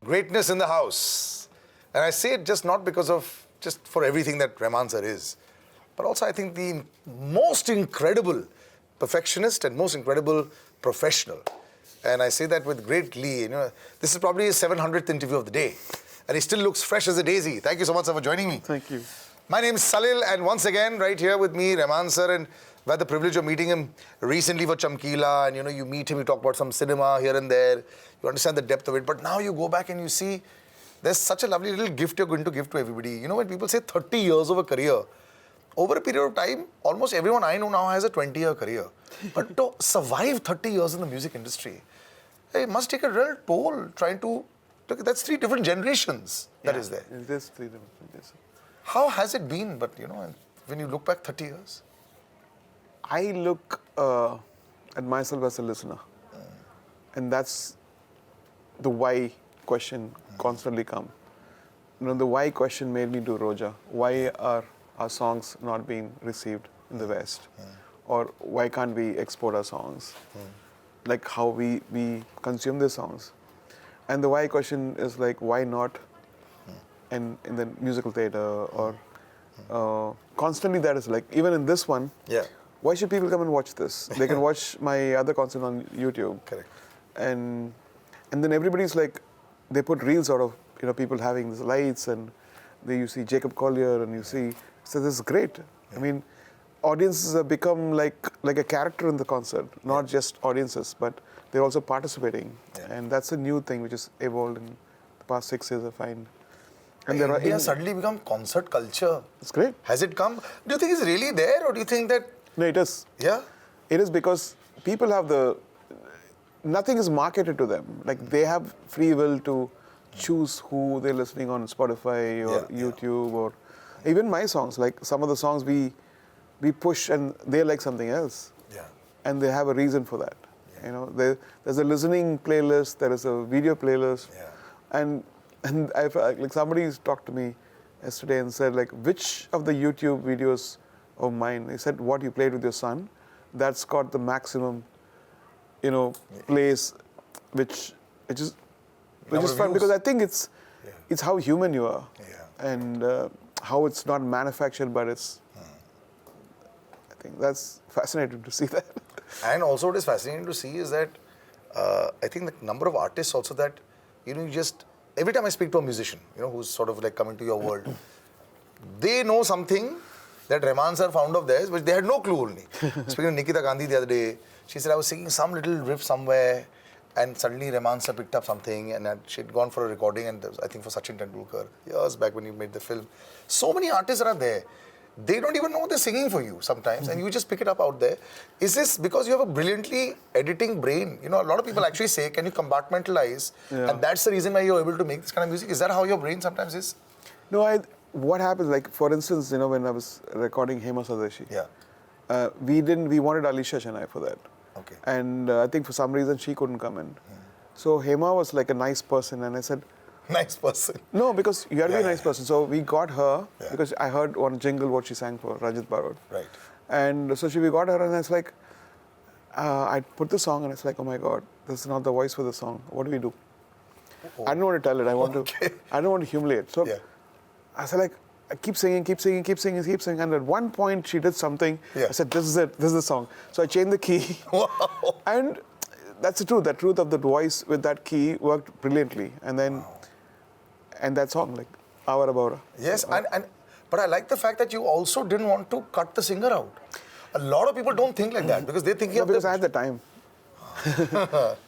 greatness in the house. And I say it just not because of, just for everything that Rahman sir is, but also I think the most incredible perfectionist and most incredible professional. And I say that with great glee. You know, this is probably his 700th interview of the day. And he still looks fresh as a daisy. Thank you so much, sir, for joining me. Thank you. My name is Salil, and once again, right here with me, Rahman sir, and I've had the privilege of meeting him recently for Chamkila, and you know, you meet him, you talk about some cinema here and there, you understand the depth of it, but now you go back and you see there's such a lovely little gift you're going to give to everybody. You know, when people say 30 years of a career, over a period of time, almost everyone I know now has a 20-year career. But to survive 30 years in the music industry, it must take a real toll trying to, look, that's 3 different generations that is there. It is 3 different generations. How has it been, but you know, when you look back 30 years? I look at myself as a listener. And that's the why question constantly come. You know, the why question made me do Roja. Why are our songs not being received in the West? Or why can't we export our songs? Like how we consume the songs. And the why question is like, why not in the musical theater or constantly that is like, even in this one, why should people come and watch this? They can watch my other concert on YouTube. Correct. And then everybody's like, they put reels out of, you know, people having these lights, and you see Jacob Collier, and you see, so this is great. I mean, audiences have become like a character in the concert, not just audiences, but they're also participating. And that's a new thing which has evolved in the past 6 years, I find. And India has suddenly become concert culture. It's great. Has it come? Do you think it's really there, or do you think that... No, it is. Yeah? It is because people have nothing is marketed to them. Like they have free will to choose who they're listening on Spotify or YouTube or even my songs. Like some of the songs we push and they like something else. Yeah. And they have a reason for that. You know, there's a listening playlist, there is a video playlist. And I've, like somebody talked to me yesterday and said like, which of the YouTube videos of mine, he said what you played with your son, that's got the maximum, you know, plays, which is fun because I think it's how human you are and how it's not manufactured, but it's. I think that's fascinating to see that. And also, what is fascinating to see is that I think the number of artists also that you know, every time I speak to a musician, you know, who's sort of like coming to your world, they know something that Rahman sir found of theirs, which they had no clue only. Speaking of Nikita Gandhi the other day, she said, I was singing some little riff somewhere, and suddenly Rahman sir picked up something, and she'd gone for a recording, and I think for Sachin Tendulkar, years back when he made the film. So many artists are there. They don't even know they're singing for you sometimes, and you just pick it up out there. Is this because you have a brilliantly editing brain? You know, a lot of people actually say, can you compartmentalize? And that's the reason why you're able to make this kind of music. Is that how your brain sometimes is? No, what happens, like, for instance, you know, when I was recording Hema Swadeshi, we wanted Alisha Chennai for that. Okay. And I think for some reason she couldn't come in. So Hema was like a nice person, and I said, nice person? No, because you have to be a nice person. So we got her, because I heard on jingle what she sang for Rajat Barod. Right. And so we got her, and it's like, I put the song, and it's like, oh my God, this is not the voice for the song. What do we do? I don't want to tell it. I don't want to humiliate. So I said, like, I keep singing. And at one point, she did something. I said, this is it. This is the song. So I changed the key. Wow. And that's the truth. The truth of the voice with that key worked brilliantly. And then, and that song, like, Avara Bavara. Yes, but I like the fact that you also didn't want to cut the singer out. A lot of people don't think like that because they think because I had the time.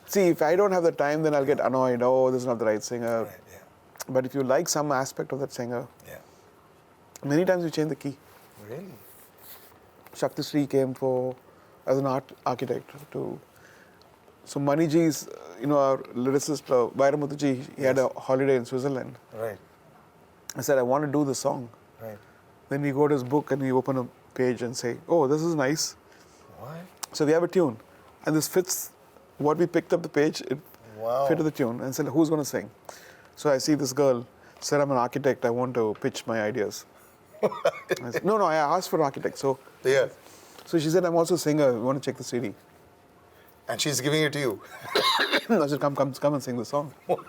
See, if I don't have the time, then I'll get annoyed. Oh, this is not the right singer. Right, But if you like some aspect of that singer, many times you change the key. Really? Shakti Sri came as an architect to. So Maniji's, you know, our lyricist, Vairamuthuji, he had a holiday in Switzerland. Right. I said, I want to do this song. Right. Then we go to his book and we open a page and say, oh, this is nice. What? So we have a tune. And this fits what we picked up the page. It fit to the tune. And said, who's going to sing? So I see this girl, said, I'm an architect. I want to pitch my ideas. I said, no, I asked for an architect. So she said, I'm also a singer. We want to check the CD. And she's giving it to you. I said, come and sing the song. Wow.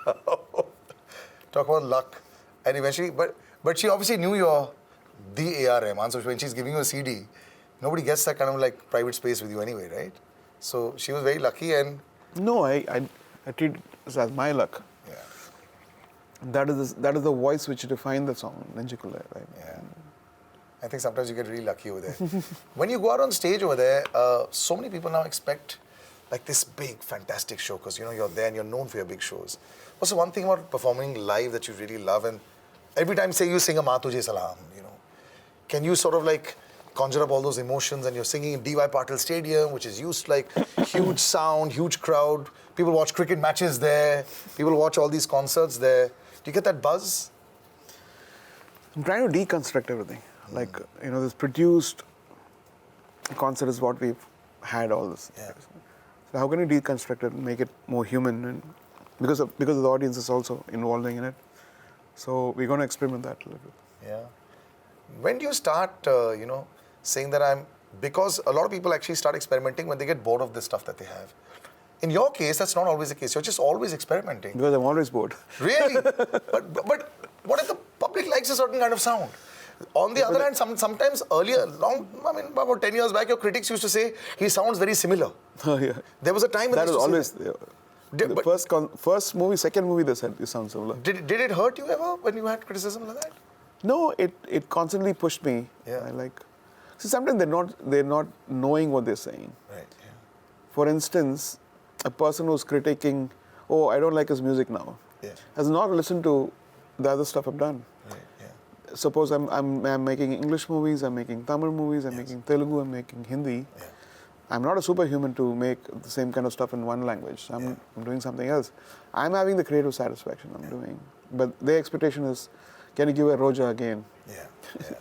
talk about luck, and eventually, but she obviously knew you're the AR Rahman. So when she's giving you a CD, nobody gets that kind of like private space with you anyway, right? So she was very lucky, and No, I treat it as my luck. yeah, That is the voice which defined the song, Nenjikulla, right? yeah. I think sometimes you get really lucky over there. When you go out on stage over there, so many people now expect like this big, fantastic show because you're there and you're known for your big shows. What's the one thing about performing live that you really love? And every time, say you sing a Maa Tujhe Salam, can you sort of like conjure up all those emotions? And you're singing in D.Y. Patil Stadium, which is used to like huge sound, huge crowd. People watch cricket matches there. People watch all these concerts there. Do you get that buzz? I'm trying to deconstruct everything. Like, this produced concert is what we've had all this. Yeah. So how can you deconstruct it and make it more human? And because the audience is also involving in it. So we're going to experiment that a little bit. Yeah. When do you start, saying that because a lot of people actually start experimenting when they get bored of the stuff that they have. In your case, that's not always the case. You're just always experimenting. Because I'm always bored. Really? but what if the public likes a certain kind of sound? On the other hand, sometimes earlier, about 10 years back, your critics used to say, he sounds very similar. Oh, yeah. There was a time when That they was used to always... say that. The first movie, second movie, they said you sound similar. Did it hurt you ever when you had criticism like that? No, it constantly pushed me. Yeah. See, sometimes they're not knowing what they're saying. Right, yeah. For instance, a person who's critiquing, oh, I don't like his music now, has not listened to the other stuff I've done. Right, yeah. Suppose I'm making English movies, I'm making Tamil movies, I'm making Telugu, I'm making Hindi. Yeah. I'm not a superhuman to make the same kind of stuff in one language. I'm doing something else. I'm having the creative satisfaction I'm doing. But their expectation is, can you give a Roja again? Yeah. Yeah.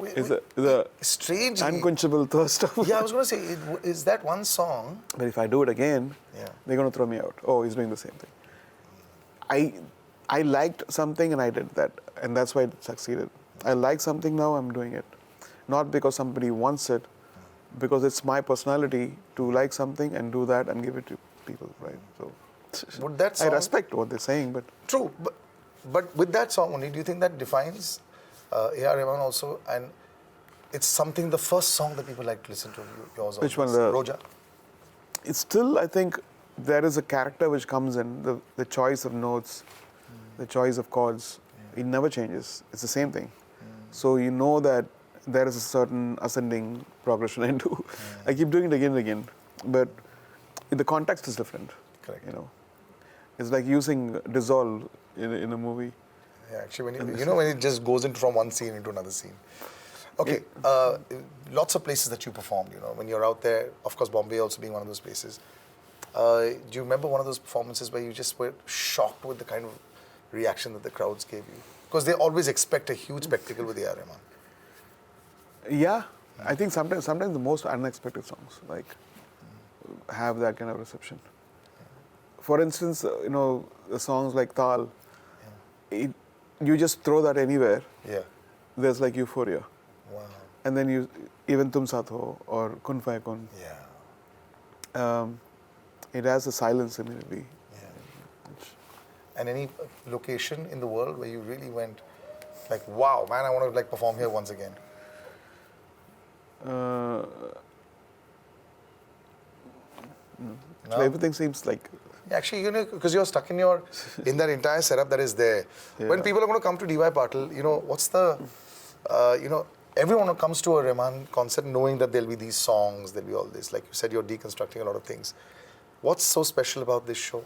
It's a strangely unquenchable thirst. Yeah, I was going to say, is that one song? But if I do it again, they're going to throw me out. Oh, he's doing the same thing. I liked something and I did that, and that's why it succeeded. I like something now, I'm doing it. Not because somebody wants it, because it's my personality to like something and do that and give it to people, right? So Would that song, I respect what they're saying, but... True, but with that song only, do you think that defines AR Rahman also? And it's something, the first song that people like to listen to, yours Which one? Roja? It's still, I think, there is a character which comes in, the choice of notes, the choice of chords. It never changes. It's the same thing. So you know that there is a certain ascending progression I do. I keep doing it again and again. But the context is different. Correct. It's like using dissolve in a movie. Yeah, actually, when it just goes into from one scene into another scene. Okay, lots of places that you performed, when you're out there, of course, Bombay also being one of those places. Do you remember one of those performances where you just were shocked with the kind of reaction that the crowds gave you? Because they always expect a huge spectacle with AR Rahman. Yeah, I think sometimes the most unexpected songs have that kind of reception. For instance, the songs like Tal, you just throw that anywhere. Yeah. There's like euphoria. Wow. And then even Tum Saath Ho or Kun Faya Kun. Yeah. It has a silence immediately. And any location in the world where you really went like, wow, man, I want to perform here once again? No? No? So everything seems like... Actually, because you're stuck in that entire setup that is there. Yeah. When people are going to come to D.Y. Patil, what's the, everyone who comes to a Rahman concert knowing that there'll be these songs, there'll be all this. Like you said, you're deconstructing a lot of things. What's so special about this show?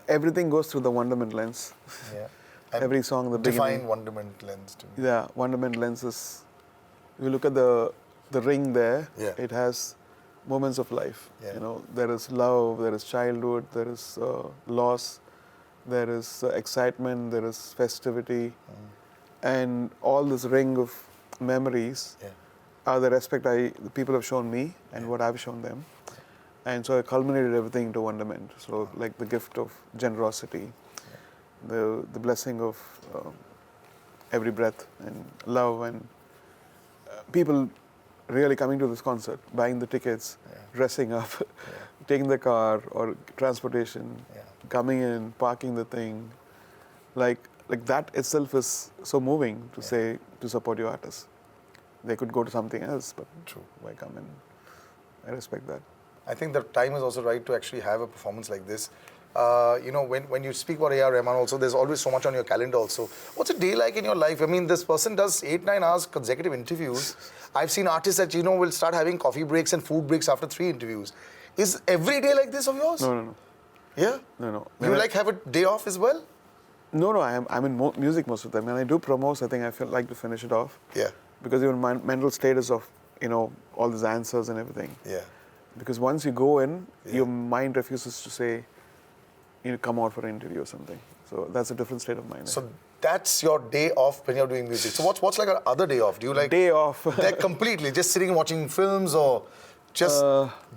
Everything goes through the Wonderment lens. Yeah. Every song, the beginning. Define Wonderment lens to me. Yeah, Wonderment lens is... If you look at the ring there, it has moments of life. Yeah. There is love, there is childhood, there is loss, there is excitement, there is festivity, and all this ring of memories are the respect the people have shown me and what I've shown them. And so I culminated everything into Wonderment. So like the gift of generosity, the blessing of every breath and love, and people really coming to this concert, buying the tickets, dressing up, taking the car or transportation, coming in, parking the thing, like that itself is so moving to say, to support your artists. They could go to something else, but True. why come in? I respect that. I think the time is also right to actually have a performance like this. When you speak about AR Rahman also, there's always so much on your calendar also. What's a day like in your life? I mean, this person does 8-9 hours consecutive interviews. I've seen artists that, will start having coffee breaks and food breaks after 3 interviews. Is every day like this of yours? No. Yeah? No. You have a day off as well? No. I'm in music most of the time. When I do promos, I think I feel like to finish it off. Yeah. Because even my mental status of, all these answers and everything. Yeah. Because once you go in, your mind refuses to say, come out for an interview or something. So that's a different state of mind. So that's your day off when you're doing music. So what's like another day off? Do you like day off? Like completely just sitting and watching films or just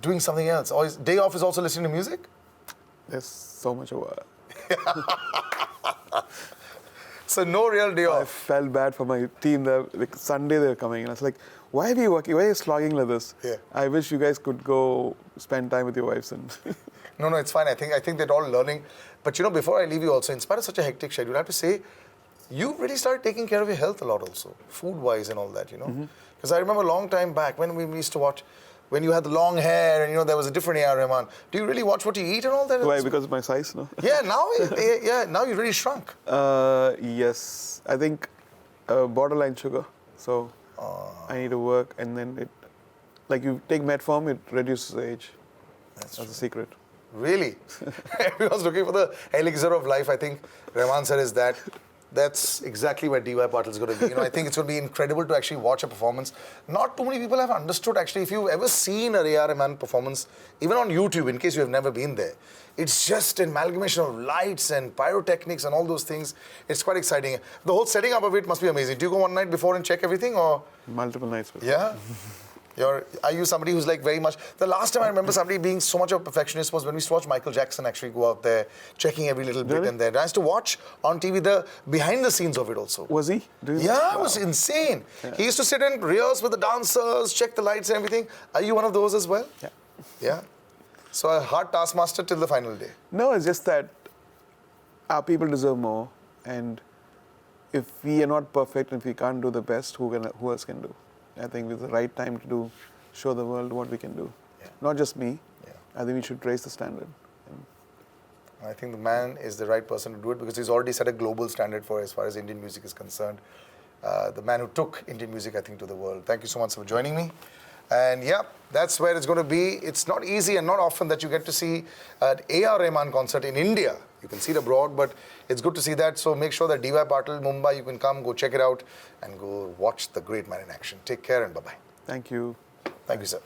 doing something else? Or day off is also listening to music? There's so much of So no real day I off. felt bad for my team. Like Sunday they're coming, and I was like, "Why are we working? Why are you slogging like this? Yeah. I wish you guys could go spend time with your wives." And No, it's fine. I think they're all learning. But before I leave you also, in spite of such a hectic schedule, I have to say, you really started taking care of your health a lot also, food-wise and all that, Because I remember a long time back when we used to watch, when you had the long hair and, there was a different AR Rahman. Do you really watch what you eat and all that? why? Because of my size, no? Yeah, now you really shrunk. Yes, I think borderline sugar. So I need to work, and then like you take metformin, it reduces the age. That's a secret. Really? Everyone's looking for the elixir of life. I think Rahman sir is that. That's exactly where DY Patil is going to be. I think it's going to be incredible to actually watch a performance. Not too many people have understood actually. If you've ever seen a AR Rahman performance, even on YouTube, in case you have never been there, it's just an amalgamation of lights and pyrotechnics and all those things. It's quite exciting. The whole setting up of it must be amazing. Do you go one night before and check everything, or? Multiple nights before. Yeah? Are you somebody who's like very much... The last time I remember somebody being so much of a perfectionist was when we used to watch Michael Jackson actually go out there, checking every little bit and there. I used to watch on TV the behind the scenes of it also. Was he? Yeah, it was insane. Yeah. He used to sit in rehearse with the dancers, check the lights and everything. Are you one of those as well? Yeah. Yeah? So a hard taskmaster till the final day? No, it's just that our people deserve more. And if we are not perfect, if we can't do the best, who else can do? I think it's the right time to show the world what we can do. Yeah. Not just me. Yeah. I think we should raise the standard. I think the man is the right person to do it because he's already set a global standard for as far as Indian music is concerned. The man who took Indian music, I think, to the world. Thank you so much for joining me. And yeah, that's where it's going to be. It's not easy and not often that you get to see an AR Rahman concert in India. You can see it abroad, but it's good to see that. So make sure that DY Patil, Mumbai, you can come, go check it out and go watch the great man in action. Take care and bye-bye. Thank you. Thank you, sir.